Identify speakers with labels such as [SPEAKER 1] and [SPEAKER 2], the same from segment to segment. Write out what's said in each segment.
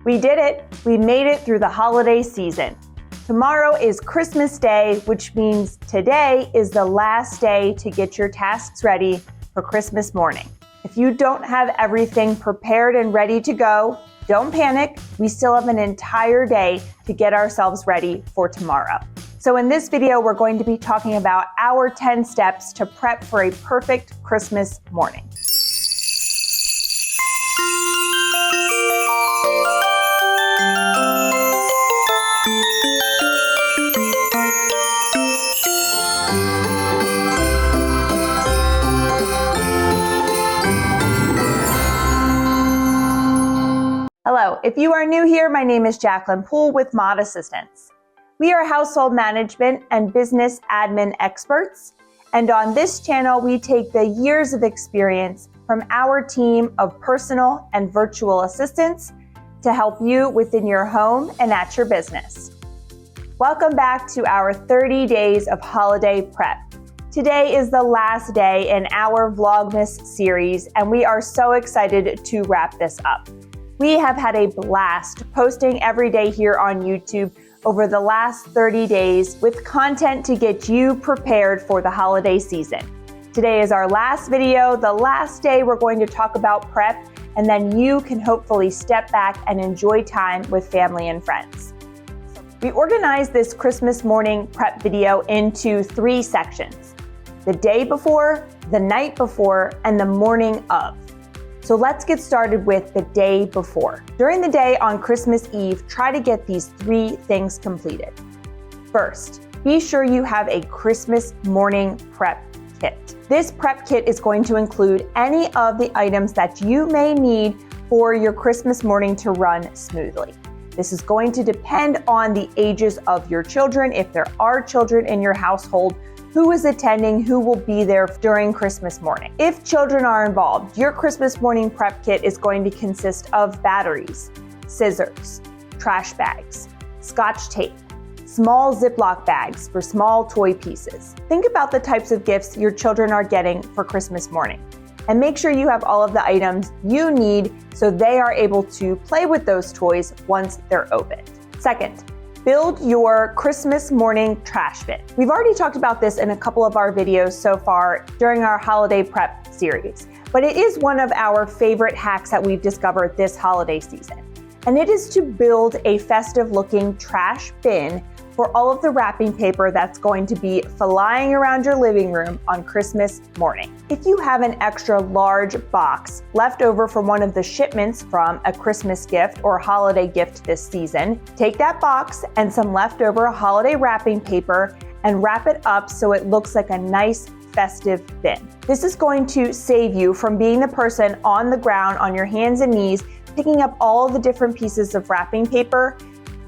[SPEAKER 1] We did it! We made it through the holiday season. Tomorrow is Christmas Day, which means today is the last day to get your tasks ready for Christmas morning. If you don't have everything prepared and ready to go, don't panic. We still have an entire day to get ourselves ready for tomorrow. So in this video, we're going to be talking about our 10 steps to prep for a perfect Christmas morning. Hello, if you are new here, my name is Jacqueline Poole with Mod Assistants. We are household management and business admin experts, and on this channel, we take the years of experience from our team of personal and virtual assistants to help you within your home and at your business. Welcome back to our 30 days of holiday prep. Today is the last day in our Vlogmas series, and we are so excited to wrap this up. We have had a blast posting every day here on YouTube over the last 30 days with content to get you prepared for the holiday season. Today is our last video, the last day we're going to talk about prep, and then you can hopefully step back and enjoy time with family and friends. We organized this Christmas morning prep video into 3 sections: the day before, the night before, and the morning of. So let's get started with the day before. During the day on Christmas Eve, try to get these 3 things completed. First, be sure you have a Christmas morning prep kit. This prep kit is going to include any of the items that you may need for your Christmas morning to run smoothly. This is going to depend on the ages of your children. If there are children in your household, who is attending, who will be there during Christmas morning. If children are involved, your Christmas morning prep kit is going to consist of batteries, scissors, trash bags, Scotch tape, small Ziploc bags for small toy pieces. Think about the types of gifts your children are getting for Christmas morning, and make sure you have all of the items you need so they are able to play with those toys once they're opened. Second, build your Christmas morning trash bin. We've already talked about this in a couple of our videos so far during our holiday prep series, but it is one of our favorite hacks that we've discovered this holiday season. And it is to build a festive looking trash bin for all of the wrapping paper that's going to be flying around your living room on Christmas morning. If you have an extra large box left over from one of the shipments from a Christmas gift or holiday gift this season, take that box and some leftover holiday wrapping paper and wrap it up so it looks like a nice festive bin. This is going to save you from being the person on the ground on your hands and knees picking up all the different pieces of wrapping paper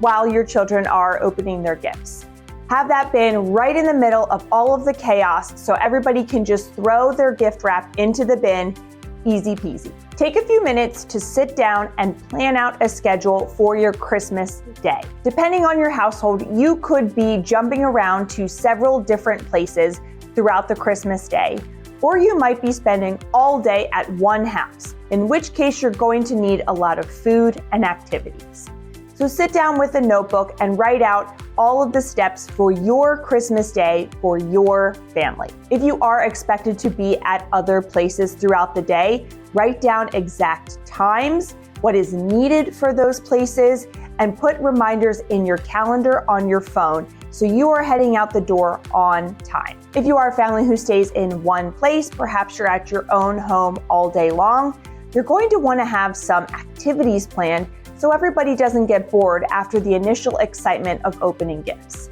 [SPEAKER 1] while your children are opening their gifts. Have that bin right in the middle of all of the chaos so everybody can just throw their gift wrap into the bin, easy peasy. Take a few minutes to sit down and plan out a schedule for your Christmas day. Depending on your household, you could be jumping around to several different places throughout the Christmas day, or you might be spending all day at one house, in which case you're going to need a lot of food and activities. So sit down with a notebook and write out all of the steps for your Christmas day for your family. If you are expected to be at other places throughout the day, write down exact times, what is needed for those places, and put reminders in your calendar on your phone so you are heading out the door on time. If you are a family who stays in one place, perhaps you're at your own home all day long, you're going to want to have some activities planned so everybody doesn't get bored after the initial excitement of opening gifts.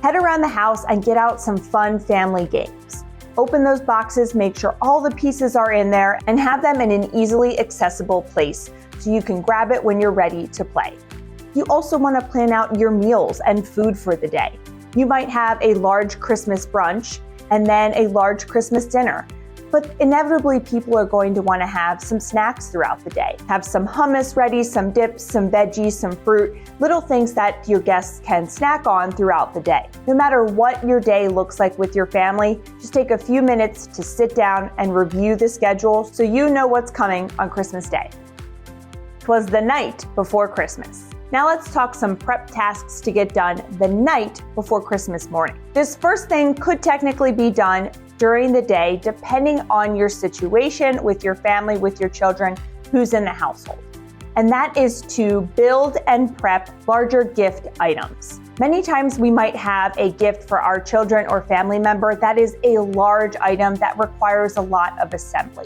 [SPEAKER 1] Head around the house and get out some fun family games. Open those boxes, make sure all the pieces are in there, and have them in an easily accessible place so you can grab it when you're ready to play. You also want to plan out your meals and food for the day. You might have a large Christmas brunch and then a large Christmas dinner. But inevitably, people are going to want to have some snacks throughout the day. Have some hummus ready, some dips, some veggies, some fruit, little things that your guests can snack on throughout the day. No matter what your day looks like with your family, just take a few minutes to sit down and review the schedule so you know what's coming on Christmas Day. 'Twas the night before Christmas. Now let's talk some prep tasks to get done the night before Christmas morning. This first thing could technically be done during the day, depending on your situation with your family, with your children, who's in the household. And that is to build and prep larger gift items. Many times we might have a gift for our children or family member that is a large item that requires a lot of assembly.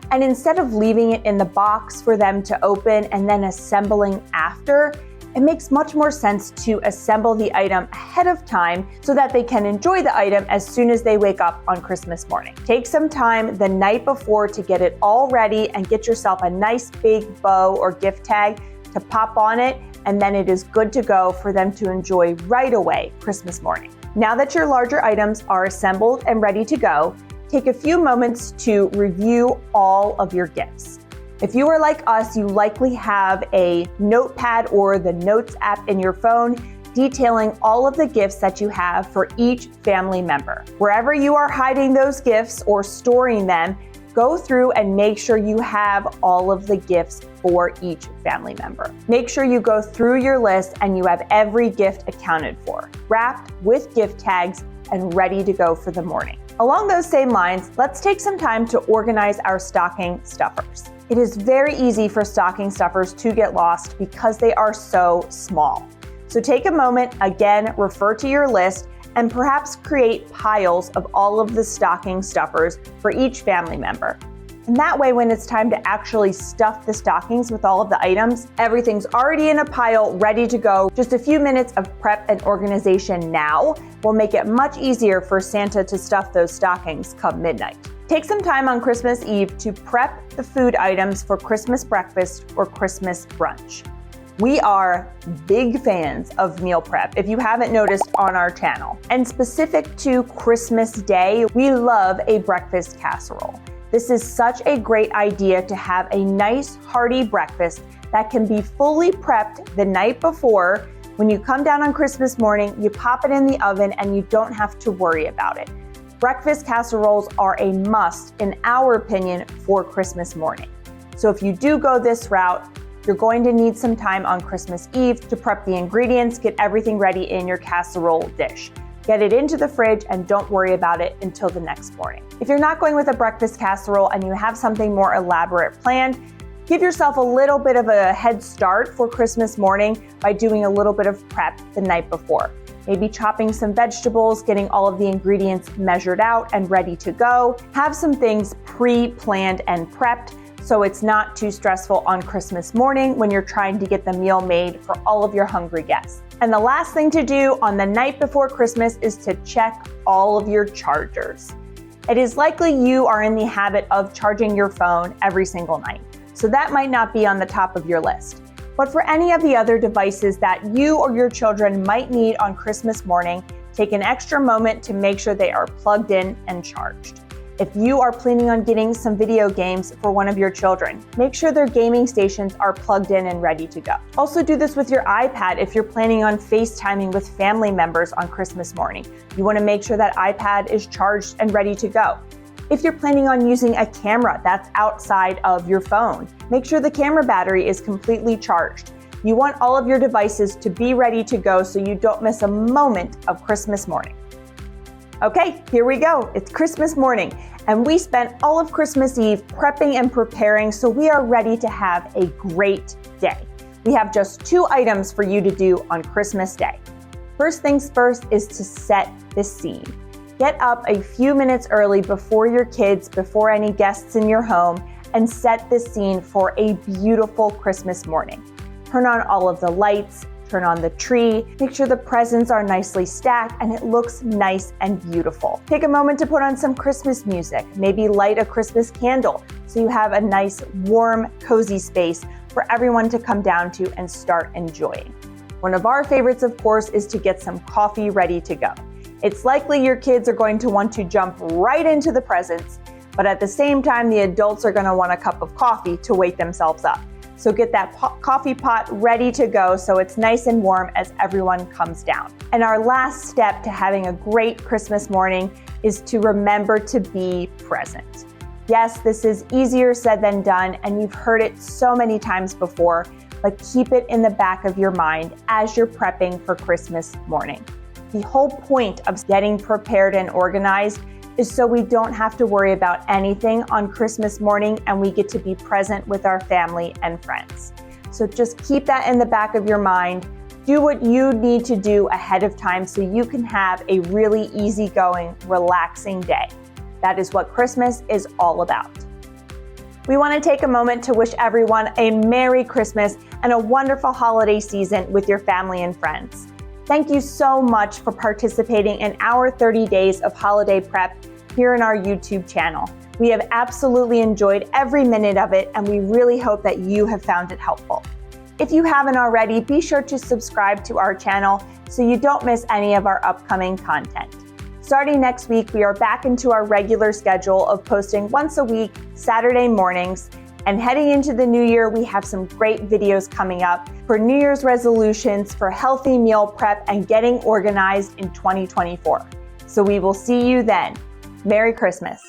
[SPEAKER 1] And instead of leaving it in the box for them to open and then assembling after, it makes much more sense to assemble the item ahead of time so that they can enjoy the item as soon as they wake up on Christmas morning. Take some time the night before to get it all ready and get yourself a nice big bow or gift tag to pop on it, and then it is good to go for them to enjoy right away Christmas morning. Now that your larger items are assembled and ready to go, take a few moments to review all of your gifts. If you are like us, you likely have a notepad or the Notes app in your phone detailing all of the gifts that you have for each family member. Wherever you are hiding those gifts or storing them, go through and make sure you have all of the gifts for each family member. Make sure you go through your list and you have every gift accounted for, wrapped with gift tags and ready to go for the morning. Along those same lines, let's take some time to organize our stocking stuffers. It is very easy for stocking stuffers to get lost because they are so small. So take a moment, again, refer to your list, and perhaps create piles of all of the stocking stuffers for each family member. And that way, when it's time to actually stuff the stockings with all of the items, everything's already in a pile, ready to go. Just a few minutes of prep and organization now will make it much easier for Santa to stuff those stockings come midnight. Take some time on Christmas Eve to prep the food items for Christmas breakfast or Christmas brunch. We are big fans of meal prep, if you haven't noticed on our channel. And specific to Christmas Day, we love a breakfast casserole. This is such a great idea to have a nice hearty breakfast that can be fully prepped the night before. When you come down on Christmas morning, you pop it in the oven and you don't have to worry about it. Breakfast casseroles are a must, in our opinion, for Christmas morning. So if you do go this route, you're going to need some time on Christmas Eve to prep the ingredients, get everything ready in your casserole dish. Get it into the fridge and don't worry about it until the next morning. If you're not going with a breakfast casserole and you have something more elaborate planned, give yourself a little bit of a head start for Christmas morning by doing a little bit of prep the night before. Maybe chopping some vegetables, getting all of the ingredients measured out and ready to go. Have some things pre-planned and prepped so it's not too stressful on Christmas morning when you're trying to get the meal made for all of your hungry guests. And the last thing to do on the night before Christmas is to check all of your chargers. It is likely you are in the habit of charging your phone every single night, so that might not be on the top of your list. But for any of the other devices that you or your children might need on Christmas morning, take an extra moment to make sure they are plugged in and charged. If you are planning on getting some video games for one of your children, make sure their gaming stations are plugged in and ready to go. Also do this with your iPad if you're planning on FaceTiming with family members on Christmas morning. You want to make sure that iPad is charged and ready to go. If you're planning on using a camera that's outside of your phone, make sure the camera battery is completely charged. You want all of your devices to be ready to go so you don't miss a moment of Christmas morning. Okay, here we go. It's Christmas morning, and we spent all of Christmas Eve prepping and preparing, so we are ready to have a great day. We have just 2 items for you to do on Christmas Day. First things first is to set the scene. Get up a few minutes early before your kids, before any guests in your home, and set the scene for a beautiful Christmas morning. Turn on all of the lights, turn on the tree, make sure the presents are nicely stacked and it looks nice and beautiful. Take a moment to put on some Christmas music, maybe light a Christmas candle so you have a nice, warm, cozy space for everyone to come down to and start enjoying. One of our favorites, of course, is to get some coffee ready to go. It's likely your kids are going to want to jump right into the presents, but at the same time, the adults are going to want a cup of coffee to wake themselves up. So get that coffee pot ready to go so it's nice and warm as everyone comes down. And our last step to having a great Christmas morning is to remember to be present. Yes, this is easier said than done, and you've heard it so many times before, but keep it in the back of your mind as you're prepping for Christmas morning. The whole point of getting prepared and organized is so we don't have to worry about anything on Christmas morning and we get to be present with our family and friends. So just keep that in the back of your mind. Do what you need to do ahead of time so you can have a really easygoing, relaxing day. That is what Christmas is all about. We want to take a moment to wish everyone a Merry Christmas and a wonderful holiday season with your family and friends. Thank you so much for participating in our 30 days of holiday prep here in our YouTube channel. We have absolutely enjoyed every minute of it, and we really hope that you have found it helpful. If you haven't already, be sure to subscribe to our channel so you don't miss any of our upcoming content. Starting next week, we are back into our regular schedule of posting once a week, Saturday mornings. And heading into the new year, we have some great videos coming up for New Year's resolutions, for healthy meal prep, and getting organized in 2024. So we will see you then. Merry Christmas.